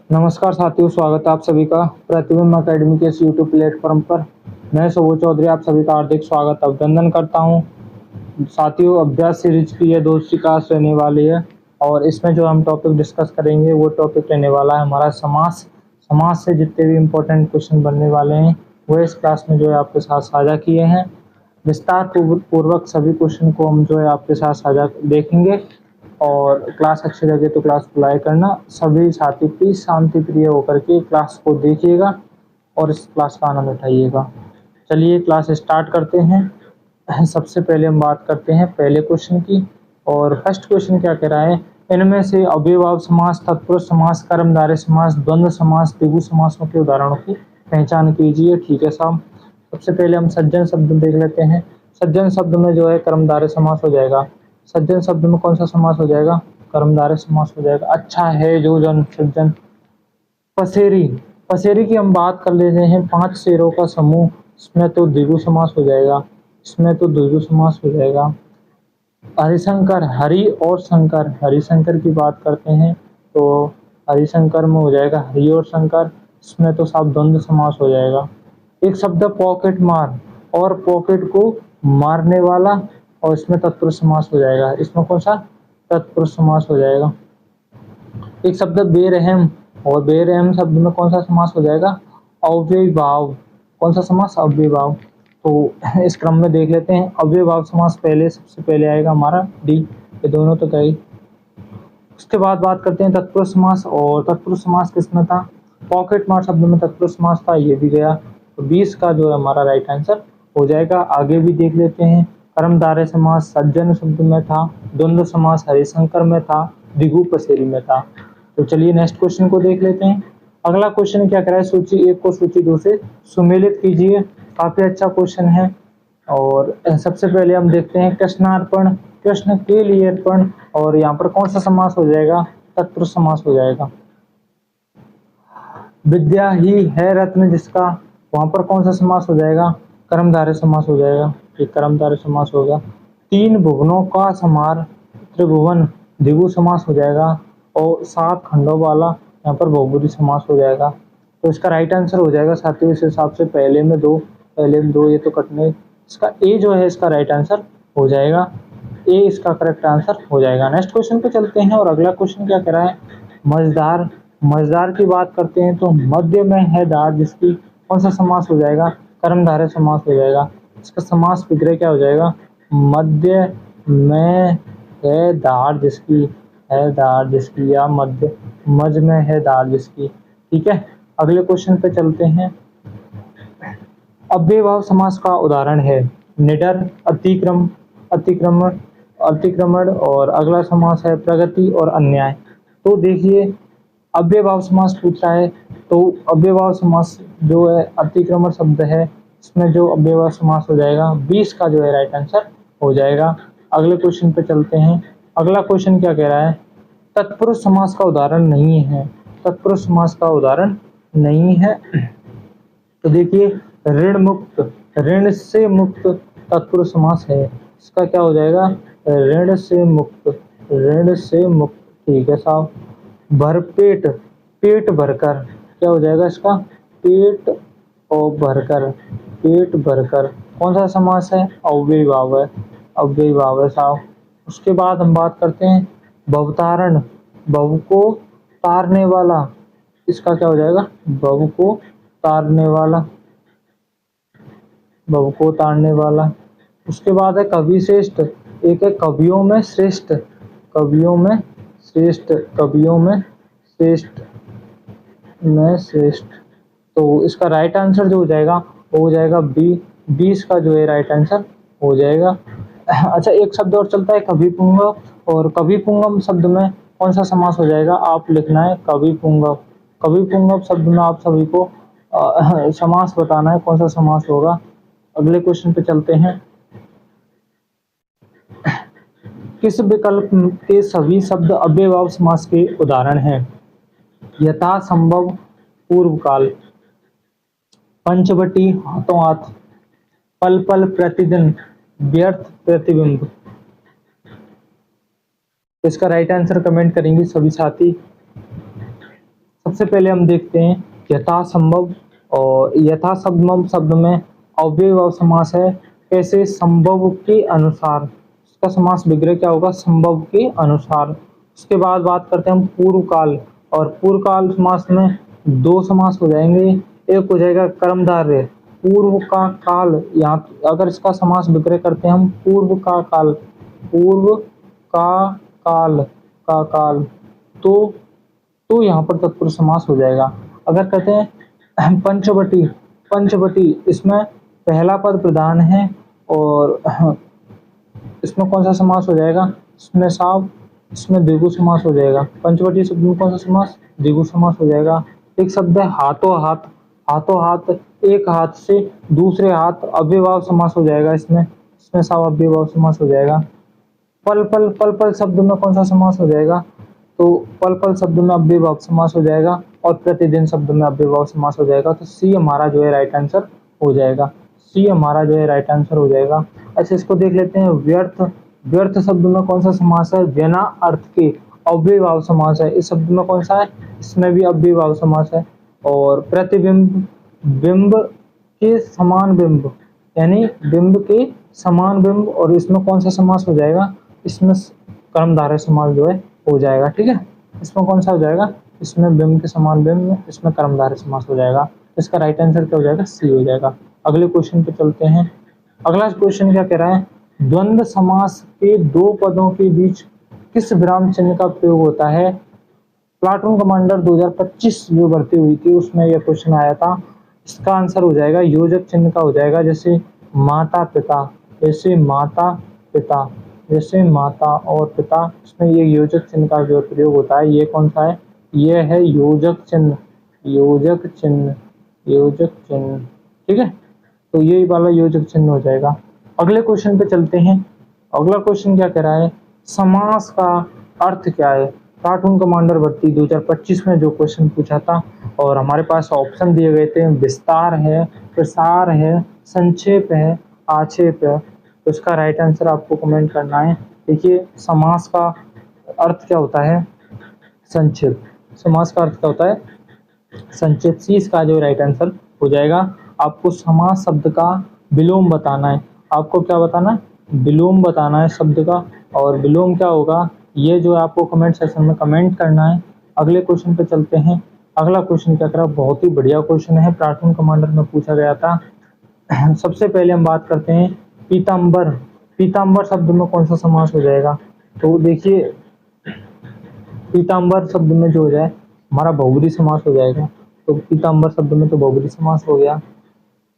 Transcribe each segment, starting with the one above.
नमस्कार साथियों, स्वागत है आप सभी का प्रतिबिंब अकेडमी के इस यूट्यूब प्लेटफॉर्म पर। मैं सुबोध चौधरी आप सभी का हार्दिक स्वागत अभिनंदन करता हूं। साथियों, अभ्यास सीरीज की यह दूसरी क्लास रहने वाली है और इसमें जो हम टॉपिक डिस्कस करेंगे वो टॉपिक रहने वाला है हमारा समास। समाज से जितने भी इम्पोर्टेंट क्वेश्चन बनने वाले हैं वो इस क्लास में जो है आपके साथ साझा किए हैं। विस्तार पूर्वक सभी क्वेश्चन को हम जो है आपके साथ साझा देखेंगे और क्लास अच्छी लगे तो क्लास को लाइक करना। सभी साथी प्लीज शांति प्रिय होकर के क्लास को देखिएगा और इस क्लास का आनंद उठाइएगा। चलिए क्लास स्टार्ट करते हैं। सबसे पहले हम बात करते हैं पहले क्वेश्चन की और फर्स्ट क्वेश्चन क्या कह रहा है, इनमें से अव्ययभाव समास, तत्पुरुष समास, कर्मधारय समास, द्वंद्व समास, द्विगु समासों के उदाहरणों की पहचान कीजिए। ठीक है साहब। सबसे पहले हम सज्जन शब्द देख लेते हैं। सज्जन शब्द में जो है कर्मधारय समास हो जाएगा। सज्जन शब्द में कौन सा समास हो जाएगा? कर्मधारय समास हो जाएगा। अच्छा है जो जन सज्जन। पसेरी, पसेरी की हम बात कर लेते हैं। 5 शेरों का समूह, इसमें तो द्विगु समास हो जाएगा। इसमें तो द्विगु समास हो जाएगा। हरिशंकर, हरि और शंकर, हरिशंकर की बात करते हैं तो हरिशंकर में हो जाएगा हरि और शंकर। इसमें तो साफ द्वंद्व समास हो जाएगा। एक शब्द पॉकेट मार और पॉकेट को मारने वाला और इसमें तत्पुरुष समास हो जाएगा। इसमें कौन सा? तत्पुरुष समास हो जाएगा। एक शब्द बेरहम और बेरहम शब्द में कौन सा समास हो जाएगा? अव्ययभाव। कौन सा समास? अव्ययभाव। तो इस क्रम में देख लेते हैं। अव्ययभाव समास पहले सबसे पहले आएगा हमारा डी। ये दोनों तो गए। उसके बाद बात करते हैं तत्पुरुष समास, और तत्पुरुष समास किसमें था? पॉकेट मार शब्द में तत्पुरुष समास था, ये भी गया। तो 20 का जो है हमारा राइट आंसर हो जाएगा। आगे भी देख लेते हैं। कर्मधारय समास सज्जन शब्द में था, द्वंद्व समास हरिशंकर में था, द्विगु पसेरी में था। तो चलिए नेक्स्ट क्वेश्चन को देख लेते हैं। अगला क्वेश्चन क्या कह रहा है, सूची 1 को सूची 2 से सुमेलित कीजिए। काफी अच्छा क्वेश्चन है। और सबसे पहले हम देखते हैं कृष्णार्पण, कृष्ण के लिए अर्पण, और यहाँ पर कौन सा समास हो जाएगा? तत्पुरुष समास हो जाएगा। विद्या ही है रत्न जिसका, वहां पर कौन सा समास हो जाएगा? कर्मधारय समास हो जाएगा। ये कर्मधारय समास हो गया। 3 भुवनों का समार, त्रिभुवन, द्विगु समास हो जाएगा। और 7 खंडों वाला, यहाँ पर बहुब्रुवी समास हो जाएगा। तो इसका राइट आंसर हो जाएगा साथियों इस हिसाब से पहले में 2, पहले में 2, ये तो कटने। इसका ए जो है इसका राइट आंसर हो जाएगा। ए इसका करेक्ट आंसर हो जाएगा। नेक्स्ट क्वेश्चन पे चलते हैं और अगला क्वेश्चन क्या कह रहा है, मजदार। मजदार की बात करते हैं तो मध्य में है दार जिसकी, कौन सा समास हो जाएगा? कर्मधारय समास हो जाएगा। इसका समास विग्रह क्या हो जाएगा? मध्य में है दार जिसकी, है दार जिसकी, या मध्य मज में है दार जिसकी। ठीक है। अगले क्वेश्चन पे चलते हैं। अव्ययभाव समास का उदाहरण है निडर, अतिक्रम, अतिक्रमण, अतिक्रमण, और अगला समास है प्रगति और अन्याय। तो देखिए अव्ययभाव समास पूछा है तो अव्ययभाव समास जो है अतिक्रमण शब्द है, इसमें जो अव्ययभाव समास हो जाएगा 20 का जो है राइट आंसर हो जाएगा। अगले क्वेश्चन पे चलते हैं। अगला क्वेश्चन क्या कह रहा है, तत्पुरुष समास का उदाहरण नहीं है। तत्पुरुष समास का उदाहरण नहीं है। तो देखिए ऋण मुक्त, ऋण से मुक्त तत्पुरुष समास है। इसका क्या हो जाएगा? ऋण से मुक्त, ऋण से मुक्त। ठीक है साहब। भरपेट, पेट भरकर, क्या हो जाएगा इसका? पेट और भरकर, पेट भरकर। कौन सा समास है? अव्ययभाव है, अव्ययभाव है साहब। उसके बाद हम बात करते हैं भवतारण, भव को तारने वाला। इसका क्या हो जाएगा? भव को तारने वाला, भव को तारने वाला। उसके बाद है कवि श्रेष्ठ, एक है कवियों में श्रेष्ठ, कवियों में श्रेष्ठ, कवियों में श्रेष्ठ, में श्रेष्ठ। तो इसका राइट आंसर जो हो जाएगा वो हो जाएगा बी। 20 का जो है राइट आंसर हो जाएगा। अच्छा एक शब्द और चलता है कवि पुंगव, और कवि पुंगव शब्द में कौन सा समास हो जाएगा? आप लिखना है कवि पुंगव। कवि पुंगव शब्द में आप सभी को समास बताना है, कौन सा समास होगा। अगले क्वेश्चन पे चलते हैं। किस विकल्प के सभी शब्द अव्ययभाव समास के उदाहरण हैं? यथा संभव, पूर्व काल, पंचवटी, हाथों हाथ, पल पल, प्रतिदिन, व्यर्थ, प्रतिबिंब। इसका राइट आंसर कमेंट करेंगे सभी साथी। सबसे पहले हम देखते हैं यथासंभव, और यथासंभव शब्द में अव्ययीभाव समास है। कैसे? संभव के अनुसार, इसका समास विग्रह क्या होगा? संभव के अनुसार। उसके बाद बात करते हैं हम पूर्व काल, और पूर्व काल समास में दो समास हो जाएंगे। एक हो जाएगा कर्मधारय, पूर्व का काल, यहाँ अगर इसका समास विग्रह करते हैं हम पूर्व का काल, पूर्व का काल, का काल, तो यहाँ पर तत्पुरुष समास हो जाएगा। अगर कहते हैं पंचवटी, पंचवटी, इसमें पहला पद प्रधान है और इसमें कौन सा समास हो जाएगा? इसमें साव, इसमें द्विगु समास हो जाएगा। पंचवटी शब्द में कौन सा समास? द्विगु समास हो जाएगा। एक शब्द है हाथों हाथ, हाथों हाथ, एक हाथ से दूसरे हाथ, अव्ययीभाव समास हो जाएगा। इसमें साव अव्ययीभाव समास हो जाएगा। पल पल, पल पल शब्द में कौन सा समास हो जाएगा? तो पल पल शब्द में अव्ययीभाव समास हो जाएगा, और प्रतिदिन शब्द में अव्ययीभाव समास हो जाएगा। तो सी हमारा जो है राइट आंसर हो जाएगा। सी हमारा जो है राइट आंसर हो जाएगा। अच्छा, इसको देख लेते हैं व्यर्थ। व्यर्थ शब्द में कौन सा समास है? बिना अर्थ के अव्ययीभाव समास है। इस शब्द में कौन सा है? इसमें भी अव्ययीभाव समास है। और प्रतिबिंब, बिंब के समान बिंब, यानी बिंब के समान बिंब, और इसमें कौन सा समास हो जाएगा? इसमें कर्मधारय समास जो है हो जाएगा। ठीक है, इसमें कौन सा हो जाएगा? इसमें बिंब के समान बिंब, इसमें कर्मधारय समास हो जाएगा। इसका राइट आंसर क्या हो जाएगा? सी हो जाएगा। अगले क्वेश्चन पे चलते हैं। अगला क्वेश्चन क्या कह रहा है? द्वंद्व समास के दो पदों के बीच किस विराम चिन्ह का प्रयोग होता है? प्लाटून कमांडर 2025 जो भर्ती हुई थी उसमें यह क्वेश्चन आया था। इसका आंसर हो जाएगा योजक चिन्ह का हो जाएगा। जैसे माता पिता, जैसे माता पिता, जैसे माता और पिता, इसमें ये योजक चिन्ह का जो प्रयोग होता है, ये कौन सा है? ये है योजक चिन्ह, योजक चिन्ह, योजक चिन्ह। ठीक है, तो ये वाला योजक चिन्ह हो जाएगा। अगले क्वेश्चन पे चलते हैं। अगला क्वेश्चन क्या कह रहा है? समास का अर्थ क्या है? कार्टून कमांडर भर्ती 2025 में जो क्वेश्चन पूछा था, और हमारे पास ऑप्शन दिए गए थे, विस्तार है, प्रसार है, संक्षेप है, आक्षेप है। तो इसका राइट आंसर आपको कमेंट करना है। देखिए, समास का अर्थ क्या होता है? संक्षेप। समास का अर्थ क्या होता है? संक्षेप। सी इसका जो राइट आंसर हो जाएगा। आपको समास शब्द का विलोम बताना है। आपको क्या बताना है? विलोम बताना है शब्द का। और विलोम क्या होगा, ये जो आपको कमेंट सेक्शन में कमेंट करना है। अगले क्वेश्चन पे चलते हैं। अगला क्वेश्चन क्या करा? बहुत ही बढ़िया क्वेश्चन है, प्लाटून कमांडर में पूछा गया था। सबसे पहले हम बात करते हैं पीताम्बर। पीताम्बर शब्द में कौन सा समास हो जाएगा? तो देखिए, पीताम्बर शब्द में जो हो जाए हमारा बहुब्री समास हो जाएगा। तो पीताम्बर शब्द में तो बहुब्री समास हो गया।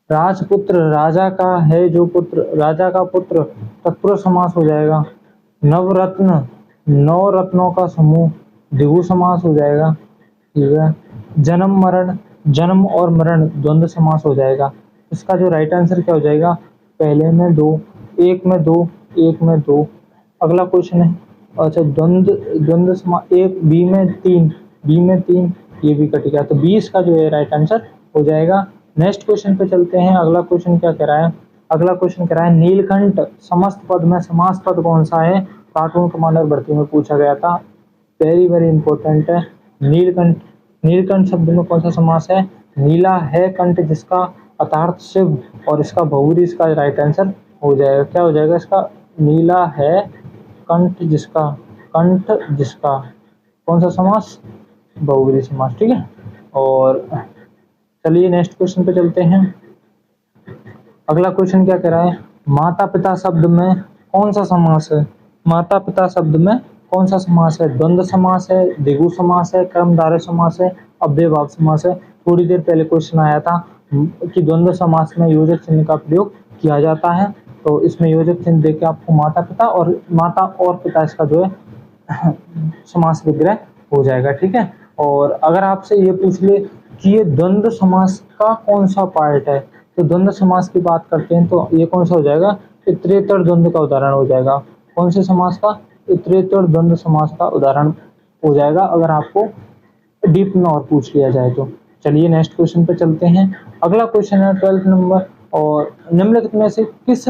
राजपुत्र, राजा का है जो पुत्र, राजा का पुत्र, तत्पुरुष समास हो जाएगा। नवरत्न, नौ रत्नों का समूह, द्विगु समास हो जाएगा। ठीक है। जन्म मरण, जन्म और मरण द्वंद्व समास हो जाएगा। इसका जो राइट आंसर क्या हो जाएगा? पहले में दो, एक में दो, एक में दो। अगला क्वेश्चन है, अच्छा, द्वंद्व, द्वंद्व समास, एक बी में तीन, बी में तीन, ये भी कट गया। तो 20 का जो है राइट आंसर हो जाएगा। नेक्स्ट क्वेश्चन पे चलते हैं। अगला क्वेश्चन क्या कह रहा है? अगला क्वेश्चन कह रहा है नीलकंठ समस्त पद में समास पद कौन सा है? कार्टून कमांडर भर्ती में पूछा गया था। वेरी वेरी इंपॉर्टेंट है। नीलकंठ, नीलकंठ शब्द में कौन सा समास है? नीला है कंठ जिसका, अर्थात शिव, और इसका बहुब्री, इसका राइट आंसर हो जाएगा। क्या हो जाएगा इसका? नीला है कंठ जिसका, कंठ जिसका, कौन सा समास? बहुब्री समास। ठीक है। और चलिए नेक्स्ट क्वेश्चन पे चलते हैं। अगला क्वेश्चन क्या कह रहा है? माता पिता शब्द में कौन सा समास है? माता पिता शब्द में कौन सा समास है? द्वंद्व समास है, द्विगु समास है, कर्मधारय समास है, अव्ययभाव समास है। थोड़ी देर पहले क्वेश्चन आया था कि द्वंद्व समास में योजक चिन्ह का प्रयोग किया जाता है। तो इसमें योजक चिन्ह देके आपको माता पिता और पिता इसका जो है समास विग्रह हो जाएगा। ठीक है। और अगर आपसे ये पूछ ले कि ये द्वंद्व समास का कौन सा पार्ट है, तो द्वंद्व समास की बात करते हैं तो ये कौन सा हो जाएगा? इतरेतर द्वंद्व का उदाहरण हो जाएगा। कौन से समास का? इतरेतर द्वंद्व समास का उदाहरण हो जाएगा, अगर आपको डीप में और पूछ लिया जाए तो। चलिए नेक्स्ट क्वेश्चन पे चलते हैं। अगला क्वेश्चन है 12 नंबर, और निम्नलिखित में से किस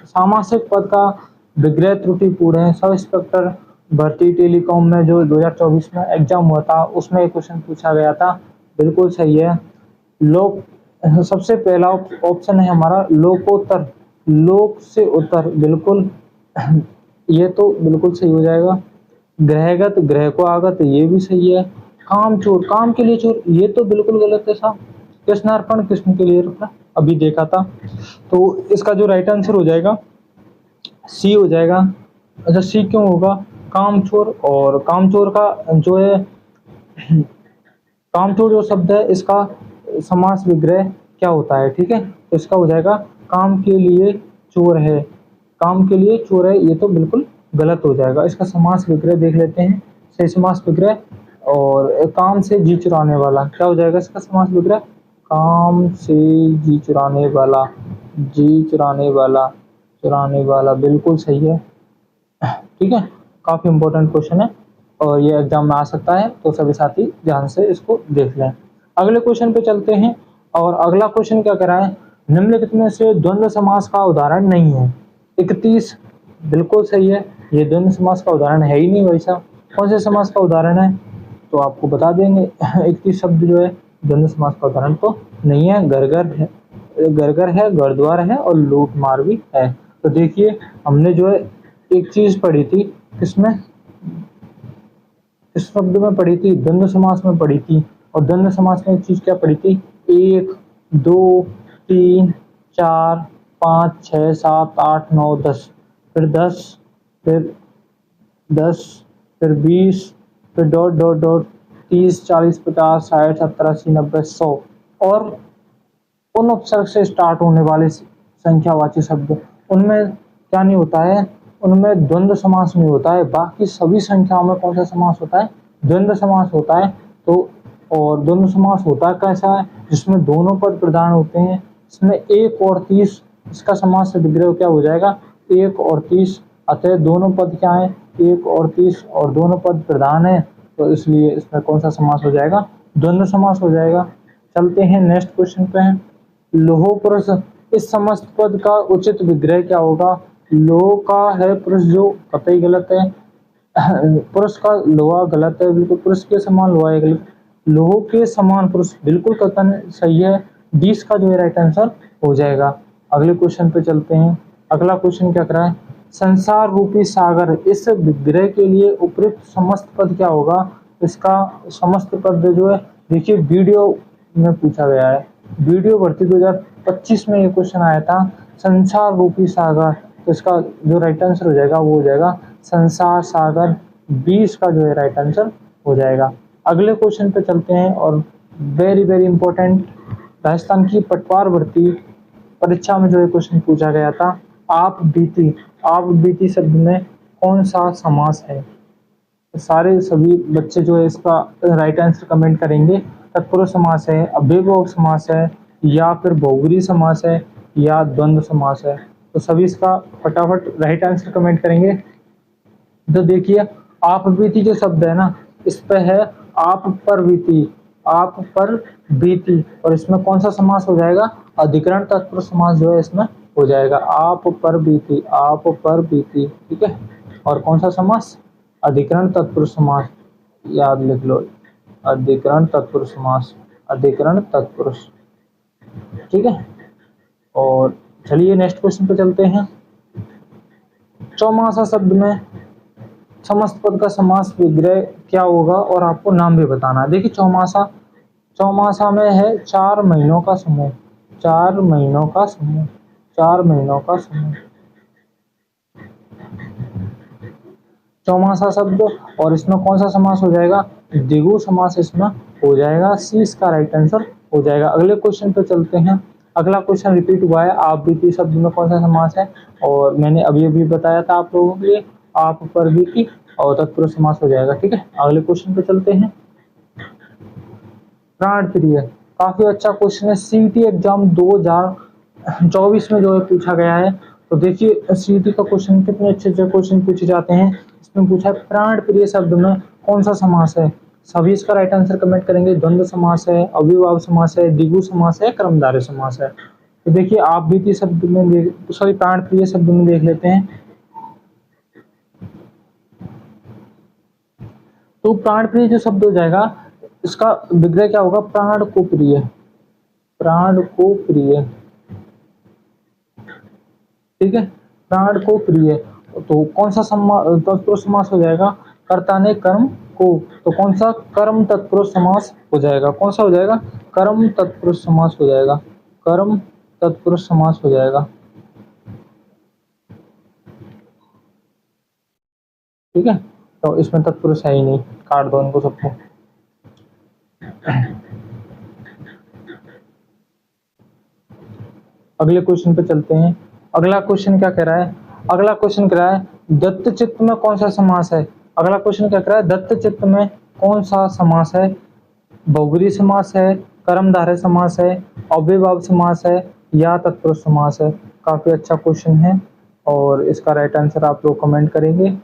सामासिक पद का विग्रह त्रुटिपूर्ण है? सब इंस्पेक्टर भर्ती टेलीकॉम में जो 2024 में एग्जाम हुआ था उसमें एक क्वेश्चन पूछा गया था। बिल्कुल सही है। लोक, सबसे पहला ऑप्शन है हमारा लोकोत्तर, लोक से उत्तर, बिल्कुल ये तो बिल्कुल सही हो जाएगा। ग्रहगत, ग्रह को आगत, ये भी सही है। काम चोर, काम के लिए चोर, ये तो बिल्कुल गलत है साहब। कृष्णार्पण, कृष्ण के लिए अर्पण, अभी देखा था। तो इसका जो राइट आंसर हो जाएगा सी हो जाएगा। अच्छा, सी क्यों होगा? कामचोर, और कामचोर का जो है कामचोर जो शब्द है इसका समास विग्रह क्या होता है, ठीक है? तो इसका हो जाएगा काम के लिए चोर है, काम के लिए चोर है, ये तो बिल्कुल गलत हो जाएगा। इसका समास विग्रह देख लेते हैं, सही समास विग्रह। और काम से जी चुराने वाला, क्या हो जाएगा इसका समास विग्रह? काम से जी चुराने वाला, जी चुराने वाला, चुराने वाला, बिल्कुल सही है। ठीक है, काफी इंपॉर्टेंट क्वेश्चन है और ये एग्जाम में आ सकता है, तो सभी साथी ध्यान से इसको देख लें। अगले क्वेश्चन पे चलते हैं और अगला क्वेश्चन क्या कह रहा है? निम्नलिखित में से द्वंद्व समास का उदाहरण नहीं है। 31, बिल्कुल सही है, ये द्वंद्व समास का उदाहरण है ही नहीं भाई साहब। कौन से समास का उदाहरण है तो आपको बता देंगे। 31 शब्द जो है द्वंद्व समास का उदाहरण तो नहीं है। गरगर है, गरगर है, गरद्वार है और लूट मार भी है। तो देखिए हमने जो है एक चीज पढ़ी थी, किसमें, किस शब्द में पढ़ी थी? द्वंद्व समास में पढ़ी थी। और द्वंद्व समास में एक चीज क्या पढ़ी थी? 1 2 3 4 5 6 7 8 9 10, फिर 10, फिर 10, फिर 20, फिर डॉट डॉट डॉट 30 40 50 60 70 80 90 100, और उन उपसर्ग से स्टार्ट होने वाले संख्यावाची शब्द, उनमें क्या नहीं होता है? उनमें द्वंद्व समास नहीं होता है। बाकी सभी संख्याओं में कौन सा समास होता है? द्वंद्व समास होता है। तो और द्वंद्व समास होता कैसा है? जिसमें दोनों पद प्रधान होते हैं। इसमें 1 और 30, इसका समास विग्रह क्या हो जाएगा? 1 और 30, अतः दोनों पद क्या है? 1 और 30 और दोनों पद प्रधान है, तो इसलिए इसमें कौन सा समास हो जाएगा? द्वंद्व समास हो जाएगा। चलते हैं नेक्स्ट क्वेश्चन पे हैं। लोहो पुरुष, इस समस्त पद का उचित विग्रह क्या होगा? लोह का है पुरुष, जो कतई गलत है। पुरुष का लोहा गलत है, बिल्कुल। पुरुष के समान लोहा है गलत। लोहो के समान पुरुष, बिल्कुल कथन सही है। 20 का जो है राइट आंसर हो जाएगा। अगले क्वेश्चन पे चलते हैं। अगला क्वेश्चन क्या कर रहा है? संसार रूपी सागर, इस विग्रह के लिए उपयुक्त समस्त पद क्या होगा? इसका समस्त पद जो है, देखिए वीडियो में पूछा गया है, वीडियो भर्ती 2025 में ये क्वेश्चन आया था, संसार रूपी सागर। तो इसका जो राइट आंसर हो जाएगा वो हो जाएगा संसार सागर। 20 का जो है राइट आंसर हो जाएगा। अगले क्वेश्चन पे चलते हैं और वेरी वेरी इंपॉर्टेंट, राजस्थान की पटवार भर्ती परीक्षा में जो है क्वेश्चन पूछा गया था, आप बीती, आप बीती शब्द में कौन सा समास है? सारे सभी बच्चे जो है इसका राइट आंसर कमेंट करेंगे। तत्पुरुष समास है, अव्ययभाव समास है, या फिर बहुब्रीहि समास है, या द्वंद्व समास है। तो सभी इसका फटाफट राइट आंसर कमेंट करेंगे। तो देखिए आप बीती जो शब्द है ना, इस पे है आप पर बीती, आप पर बीती, और इसमें कौन सा समास हो जाएगा? अधिकरण तत्पुरुष समास जो है इसमें हो जाएगा। आप पर बीती, आप पर बीती, ठीक है। और कौन सा समास? अधिकरण तत्पुरुष समास, याद लिख लो, अधिकरण तत्पुरुष समास, अधिकरण तत्पुरुष, ठीक है। और चलिए नेक्स्ट क्वेश्चन पे चलते हैं। चौमासा शब्द में समस्त पद का समास विग्रह क्या होगा और आपको नाम भी बताना है। देखिए चौमासा, चौमासा में है 4 महीनों का समूह, 4 महीनों का समूह, 4 महीनों का समूह, चौमासा शब्द। और इसमें कौन सा समास हो जाएगा? द्विगु समास इसमें हो जाएगा। सी इसका राइट आंसर हो जाएगा। अगले क्वेश्चन पे चलते हैं। अगला क्वेश्चन रिपीट हुआ है, आप बीती शब्द में कौन सा समास है? और मैंने अभी अभी बताया था आप लोगों के लिए, आप पर बीती और तत्पुरुष समास हो जाएगा, ठीक है। अगले क्वेश्चन पे चलते हैं। प्राण प्रिय, काफी अच्छा क्वेश्चन है, सीटी एग्जाम 2024 में जो है पूछा गया है। तो देखिए सीटी का क्वेश्चन कितने अच्छे अच्छे क्वेश्चन पूछे जाते हैं। इसमें पूछा है प्राण प्रिय शब्द में कौन सा समास है? सभी इसका राइट आंसर कमेंट करेंगे। द्वंद्व समास है, अव्ययभाव समास है, द्विगु समास है, कर्मधारय समास है। तो देखिए आप बीती शब्द में, सॉरी प्राण प्रिय शब्द में देख लेते हैं। तो प्राण प्रिय जो शब्द हो जाएगा, इसका विग्रह क्या होगा? प्राण को प्रिय, प्राण को प्रिय, ठीक है, प्राण को प्रिय। तो कौन सा तत्पुरुष समास हो जाएगा? कर्ता ने कर्म को, तो कौन सा? कर्म तत्पुरुष समास हो जाएगा। कौन सा हो जाएगा? कर्म तत्पुरुष समास हो जाएगा, कर्म तत्पुरुष समास हो जाएगा, ठीक है। तो इसमें तत्पुरुष है ही नहीं, काट दो इनको सबको। अगले क्वेश्चन पे चलते हैं। अगला क्वेश्चन क्या कह रहा है? अगला क्वेश्चन कह रहा है दत्त चित्त में कौन सा समास है? अगला क्वेश्चन क्या कह रहा है? दत्त चित्त में कौन सा समास है? बहुब्रीहि समास है, कर्मधारय समास है, अव्ययभाव समास है, या तत्पुरुष समास है? काफी अच्छा क्वेश्चन है और इसका राइट आंसर आप लोग कमेंट करेंगे।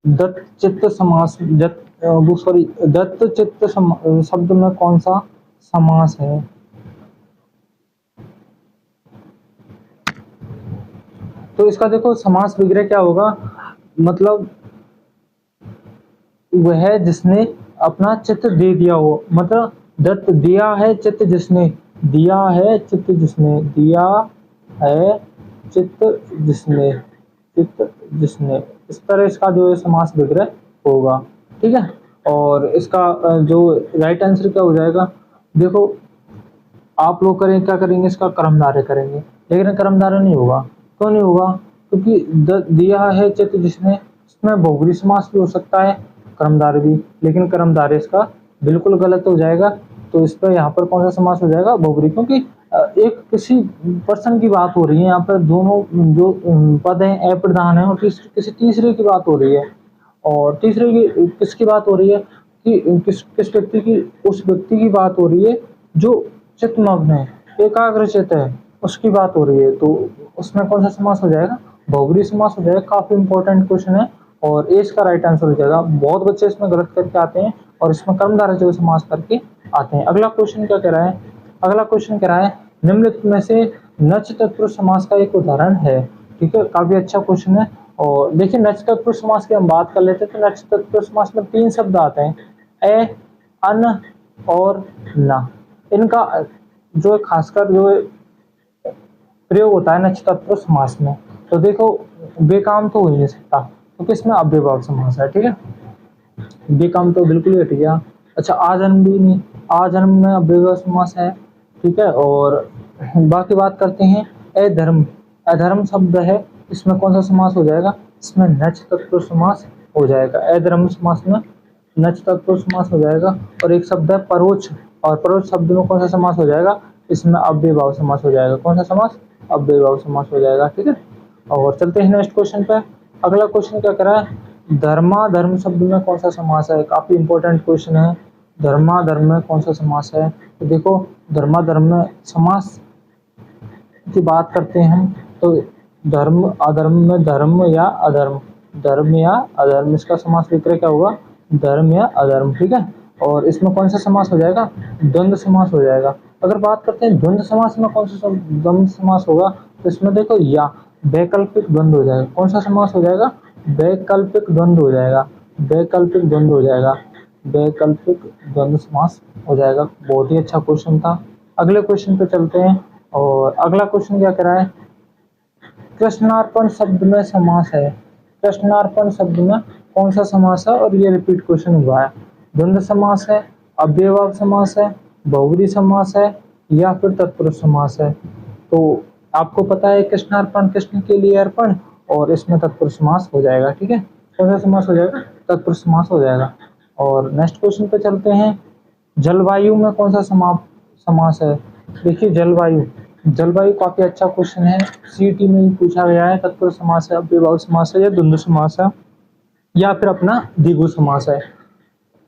दत्त चित्त समास, दत्त चित्त शब्द में कौन सा समास है? तो इसका देखो समास विग्रह क्या होगा? मतलब वह जिसने अपना चित्त दे दिया हो, मतलब दत्त दिया है चित्त जिसने, दिया है चित्त जिसने, दिया है चित्त जिसने, चित्त जिसने, इस तरह इसका जो है समास विग्रह होगा, ठीक है। और इसका जो राइट आंसर क्या हो जाएगा? देखो आप लोग करें क्या करेंगे? इसका कर्मधारय करेंगे, लेकिन कर्मधारय नहीं होगा। क्यों नहीं होगा? क्योंकि दिया है चित्त जिसने, इसमें बहुब्रीहि समास भी हो सकता है, कर्मधारय भी, लेकिन कर्मधारय इसका बिल्कुल गलत हो जाएगा। तो इस पर यहाँ पर कौन सा समास हो जाएगा? बहुब्रीहि, क्योंकि एक किसी पर्सन की बात हो रही है यहाँ पर, दोनों जो पद हैं अप्रधान है, और किसी तीसरे की बात हो रही है, और तीसरे की किसकी बात हो रही है? कि किस व्यक्ति की? उस व्यक्ति की बात हो रही है जो चित्तमग्न है, एकाग्रचित्त है, उसकी बात हो रही है। तो उसमें कौन सा समास हो जाएगा? बहुब्रीहि समास हो जाएगा। काफी इंपॉर्टेंट क्वेश्चन है और ए इसका राइट आंसर हो जाएगा। बहुत बच्चे इसमें गलत करके आते हैं और इसमें कर्मधारय जो समास करके आते हैं। अगला क्वेश्चन क्या कह रहा है? अगला क्वेश्चन कह रहा है निम्नलिखित में से नच तत्पुरुष समास का एक उदाहरण है, ठीक है। काफी अच्छा क्वेश्चन है। और देखिए नच तत्पुरुष समास की हम बात कर लेते हैं। तो नच तत्पुरुष समास में 3 शब्द आते हैं, ए, अन और ना। इनका जो खासकर जो प्रयोग होता है नच तत्पुरुष समास में, तो देखो बेकाम तो हो ही नहीं सकता, क्योंकि इसमें अव्ययभाव समास है, ठीक है। बेकाम तो बिल्कुल ही हट गया। अच्छा आजन्म भी नहीं, आजन्म में अव्ययभाव समास है, ठीक है। और बाकी बात करते हैं अधर्म, अधर्म शब्द है, इसमें कौन सा समास हो जाएगा? इसमें नच तत्पुरुष समास हो जाएगा। अधर्म समास में नच तत्पुरुष समास हो जाएगा। और एक शब्द है परोक्ष, और परोक्ष शब्द में कौन सा समास हो जाएगा? इसमें अव्ययभाव समास हो जाएगा। कौन सा समास? अव्ययभाव समास हो जाएगा, ठीक है। और चलते हैं नेक्स्ट क्वेश्चन पे। अगला क्वेश्चन क्या कर रहा है? धर्माधर्म शब्द में कौन सा समास है? काफी इंपॉर्टेंट क्वेश्चन है। धर्माधर्म में कौन सा समास है? तो देखो धर्माधर्म में समास की बात करते हैं हम, तो धर्म अधर्म में धर्म या अधर्म, धर्म या अधर्म, इसका समास विग्रह क्या होगा? धर्म या अधर्म, ठीक है। और इसमें कौन सा समास हो जाएगा? द्वंद्व समास हो जाएगा। अगर बात करते हैं द्वंद्व समास में कौन सा द्वंद्व समास होगा, तो इसमें देखो या वैकल्पिक द्वंद्व हो जाएगा। कौन सा समास हो जाएगा? वैकल्पिक द्वंद्व हो जाएगा, वैकल्पिक द्वंद्व हो जाएगा, वैकल्पिक द्वंद्व समास हो जाएगा। बहुत ही अच्छा क्वेश्चन था। अगले क्वेश्चन पे चलते हैं। और अगला क्वेश्चन क्या कह रहा है? कृष्णार्पण शब्द में समास है, कृष्णार्पण शब्द में कौन सा समास है? और ये रिपीट क्वेश्चन हुआ है। द्वंद्व समास है, अव्ययभाव समास है, बहुब्रीहि समास है, या फिर तत्पुरुष समास है? तो आपको पता है कृष्णार्पण, कृष्ण के लिए अर्पण, और इसमें तत्पुरुष समास हो जाएगा, ठीक है। कौन सा समास हो जाएगा? तत्पुरुष समास हो जाएगा। और नेक्स्ट क्वेश्चन पे चलते हैं। जलवायु में कौन सा समास है? देखिए जलवायु, जलवायु काफी अच्छा क्वेश्चन है, सीटी में ही पूछा गया है। तत्पुरुष समास है, अव्ययभाव समास है, या द्वंद्व समास है, या फिर अपना द्विगु समास है?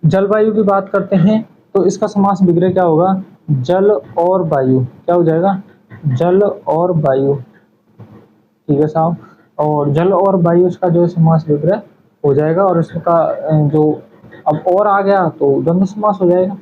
जलवायु की बात करते हैं तो इसका समास विग्रह क्या होगा? जल और वायु, क्या हो जाएगा? जल और वायु, ठीक है साहब। और जल और वायु इसका जो समास विग्रह हो जाएगा। और इसका जो अब और आ गया तो द्वंद्व समास हो जाएगा।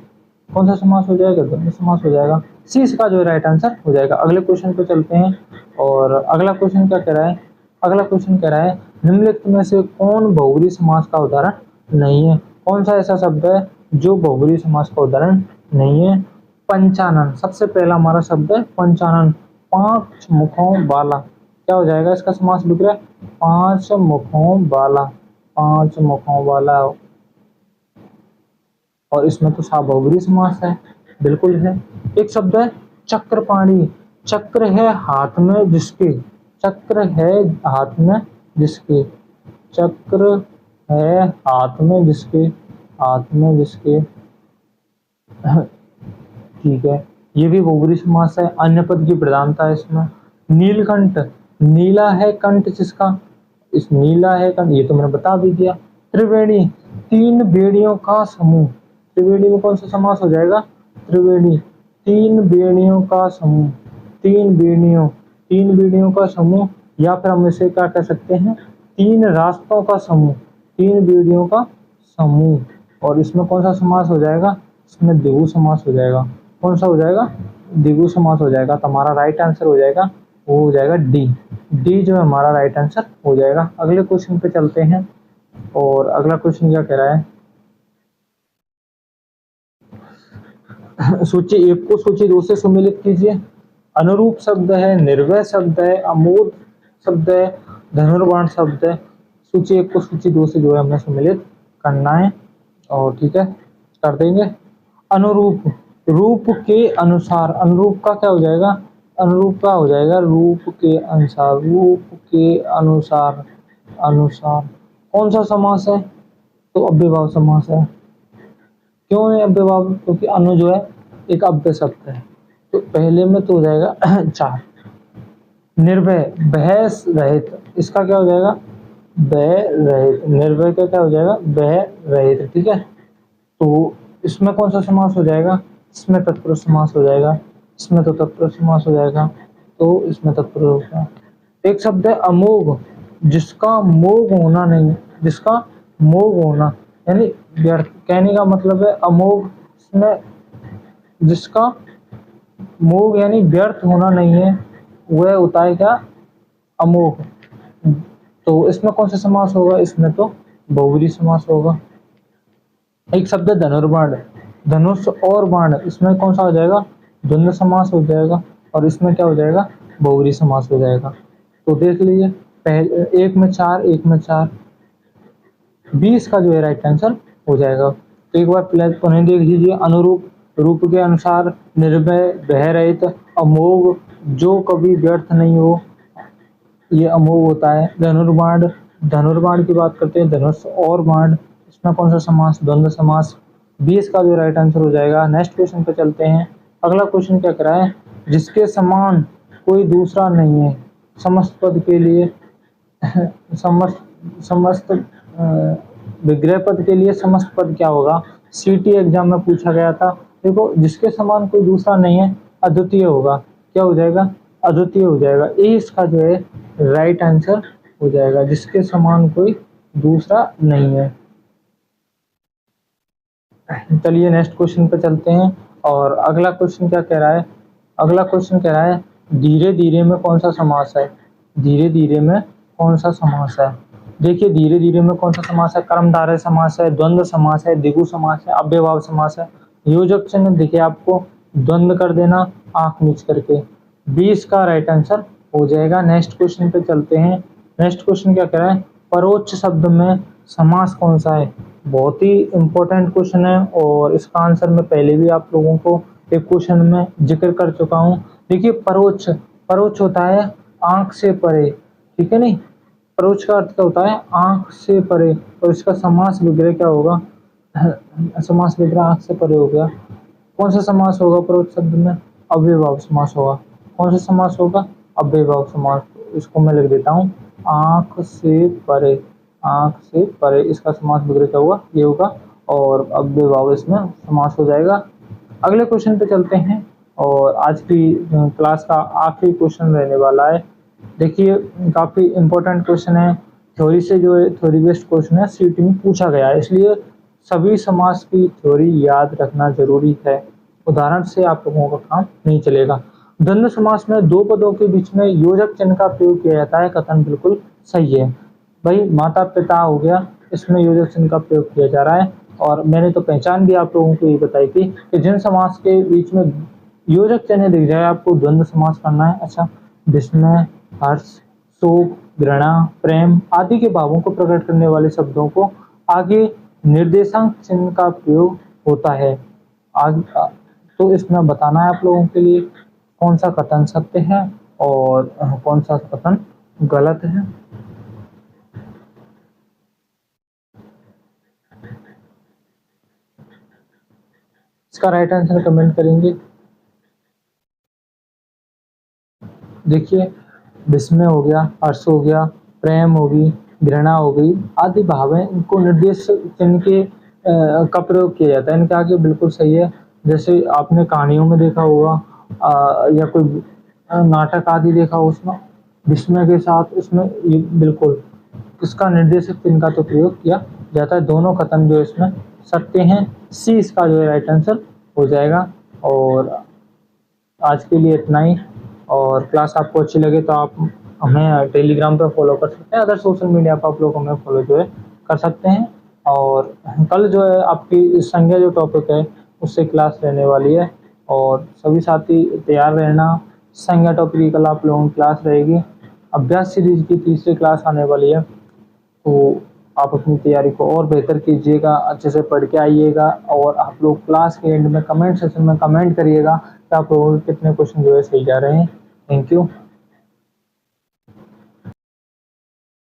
कौन सा समास हो जाएगा? द्वंद्व समास हो जाएगा। सी इसका जो राइट आंसर हो जाएगा। अगले क्वेश्चन पे चलते हैं। और अगला क्वेश्चन क्या कह रहा है? अगला क्वेश्चन कह रहा है निम्नलिखित में से कौन बहुब्रीहि समास का उदाहरण नहीं है। कौन सा ऐसा शब्द है जो बहुब्रीहि समास का उदाहरण नहीं है। पंचानन, सबसे पहला हमारा शब्द है पंचानन, पांच मुखों वाला। क्या हो जाएगा इसका समास विग्रह, पांच मुखों वाला, पांच मुखों वाला। और इसमें तो बहुब्रीहि समास है, बिल्कुल है। एक शब्द है चक्रपाणी, चक्र है हाथ में जिसके, चक्र है हाथ में जिसके, चक्र है हाथ में जिसके, हाथ में जिसके। ठीक है, ये भी बहुब्रीहि समास है। अन्य पद की प्रधानता है इसमें। नीलकंठ, नीला है कंठ जिसका, इस नीला है कंठ, ये तो मैंने बता भी दिया। त्रिवेणी, तीन बेड़ियों का समूह, त्रिवेणी में कौन सा समास हो जाएगा, त्रिवेणी, तीन बेड़ियों का समूह, तीन बेड़ियों, तीन बेड़ियों का समूह। या फिर हम इसे क्या कह सकते हैं, तीन रास्तों का समूह, तीन बेड़ियों का समूह। और इसमें कौन सा समास हो जाएगा, इसमें द्विगु समास हो जाएगा। कौन सा हो जाएगा, द्विगु समास हो जाएगा। तो हमारा राइट आंसर हो जाएगा, वो हो जाएगा डी, डी जो है हमारा राइट आंसर हो जाएगा। अगले क्वेश्चन पे चलते हैं। और अगला क्वेश्चन क्या कह रहा है, सूची एक को सूची दो से सम्मिलित कीजिए। अनुरूप शब्द है, निर्वय शब्द है, अमूर्त शब्द है, धनुर्बाण शब्द है। सूची एक को सूची दो से जो है हमें सम्मिलित करना है। और ठीक है, कर देंगे। अनुरूप, रूप के अनुसार, अनुरूप का क्या हो जाएगा, अनुरूप का हो जाएगा रूप के अनुसार, रूप के अनुसार, अनुसार। कौन सा समास है, तो अव्ययभाव समास है। क्यों है अव्ययभाव, क्योंकि अनु जो है एक अव्यय शब्द है। तो पहले में तो हो जाएगा चार। निर्भय, भय रहित, इसका क्या हो जाएगा, भय रहित, निर्भय का क्या हो जाएगा, भय रहित। ठीक है, तो इसमें कौन सा समास हो जाएगा, इसमें तत्पुरुष समास हो जाएगा, इसमें तो तत्पुरुष समास हो जाएगा, तो इसमें तत्पुरुष होगा। एक शब्द है अमोघ, जिसका मोघ होना नहीं, जिसका मोघ होना यानी व्यर्थ, कहने का मतलब है अमोघ, इसमें जिसका मोघ यानी व्यर्थ होना नहीं है, वह होता है क्या, अमोघ। तो इसमें कौन सा समास होगा, इसमें तो बहुब्रीहि समास होगा। एक शब्द है धनुर्बाण, धनुष और बाण, इसमें कौन सा हो जाएगा, द्वंद्व समास हो जाएगा। और इसमें क्या हो जाएगा, बहुब्रीहि समास हो जाएगा। तो देख लीजिए, पहले एक में चार, एक में चार, 20 का जो है राइट आंसर हो जाएगा। तो एक बार प्लस पुनः देख लीजिए। अनुरूप, रूप के अनुसार, निर्भय, भय रहित, अमोघ, जो कभी व्यर्थ नहीं हो, ये अमोघ होता है। धनुर्बाण, धनुर्बाण की बात करते हैं, धनुष और बाण, इसमें कौन सा समास, द्वंद्व समास। 20 का जो राइट आंसर हो जाएगा। नेक्स्ट क्वेश्चन पे चलते हैं। अगला क्वेश्चन क्या कह रहा है, जिसके समान कोई दूसरा नहीं है, समस्त पद के लिए समस्त विग्रह पद के लिए समस्त पद क्या होगा, सीटी एग्जाम में पूछा गया था। देखो, जिसके समान कोई दूसरा नहीं है, अद्वितीय होगा। क्या हो जाएगा, अद्वितीय हो जाएगा। ये इसका जो है राइट आंसर हो जाएगा, जिसके समान कोई दूसरा नहीं है। चलिए नेक्स्ट क्वेश्चन पे चलते हैं। और अगला क्वेश्चन क्या कह रहा है, अगला क्वेश्चन कह रहा है धीरे धीरे में कौन सा समास है, धीरे धीरे में कौन सा समास है। देखिए, धीरे धीरे में कौन सा समास है, कर्मधारय समास है, द्वंद्व समास है, द्विगु समास है, अव्ययभाव समास है। योजक चिन्ह देखिए आपको द्वंद्व कर देना आंख नीच करके। 20 का राइट आंसर हो जाएगा। नेक्स्ट क्वेश्चन पे चलते हैं। नेक्स्ट क्वेश्चन क्या कह रहा है, परोक्ष शब्द में समास कौन सा है। बहुत ही इंपॉर्टेंट क्वेश्चन है, और इसका आंसर मैं पहले भी आप लोगों को एक क्वेश्चन में जिक्र कर चुका हूँ। देखिए, परोक्ष, परोक्ष होता है आंख से परे, ठीक है नहीं। परोक्ष का अर्थ क्या होता है, आंख से परे। और इसका समास विग्रह क्या होगा, समास विग्रह आंख से परे हो गया। कौन सा समास होगा परोक्ष शब्द में, अव्ययभाव समास होगा। कौन सा समास होगा, अव्ययभाव समास। इसको मैं लिख देता हूँ, आंख से परे, आंख से परे, इसका समास विग्रह क्या होगा, ये होगा। और अव्ययभाव इसमें समास हो जाएगा। अगले क्वेश्चन पे चलते हैं, और आज की क्लास का आखिरी क्वेश्चन रहने वाला है। देखिए, काफी इंपॉर्टेंट क्वेश्चन है, थ्योरी से जो है, थ्योरी बेस्ड क्वेश्चन है, सीटी में पूछा गया है, इसलिए सभी समास की थ्योरी याद रखना जरूरी है। उदाहरण से आप लोगों का काम नहीं चलेगा। द्वंद्व समास में दो पदों के बीच में योजक चिन्ह का प्रयोग किया जाता है, कथन बिल्कुल सही है। भाई माता पिता हो गया, इसमें योजक चिन्ह का प्रयोग किया जा रहा है। और मैंने तो पहचान भी आप लोगों को ये बताई थी कि जिन समास के बीच में योजक चिन्ह दिख जाए आपको द्वंद्व समास करना है। अच्छा, विस्मय, हर्ष, शोक, घृणा, प्रेम आदि के भावों को प्रकट करने वाले शब्दों को आगे निर्देशांक चिन्ह का प्रयोग होता है। तो इसमें बताना है आप लोगों के लिए कौन सा कथन सत्य है और कौन सा कथन गलत है। इसका राइट आंसर कमेंट करेंगे। देखिए, विस्मय हो गया, हर्ष हो गया, प्रेम होगी, घृणा हो गई आदि भाव हैं, इनको निर्देश चिन्ह के का प्रयोग किया जाता है। इनके आगे बिल्कुल सही है। जैसे आपने कहानियों में देखा होगा या कोई नाटक आदि देखा हो, उसमें विस्मय के साथ इसमें ये बिल्कुल इसका निर्देशक चिन्ह का तो प्रयोग किया जाता है। दोनों कथन जो इसमें सत्य हैं। सी इसका जो है राइट आंसर हो जाएगा। और आज के लिए इतना ही। और क्लास आपको अच्छी लगे तो आप हमें टेलीग्राम पर फॉलो कर सकते हैं, अदर सोशल मीडिया पर आप लोग हमें फॉलो जो है कर सकते हैं। और कल जो है आपकी संज्ञा जो टॉपिक है उससे क्लास रहने वाली है, और सभी साथी तैयार रहना। संज्ञा टॉपिक की कल आप लोगों की क्लास रहेगी। अभ्यास सीरीज की तीसरी क्लास आने वाली है, तो आप अपनी तैयारी को और बेहतर कीजिएगा, अच्छे से पढ़ के आइएगा। और आप लोग क्लास के एंड में कमेंट सेक्शन में कमेंट करिएगा कि आप लोगों के कितने क्वेश्चन जो है सही जा रहे हैं। Thank you.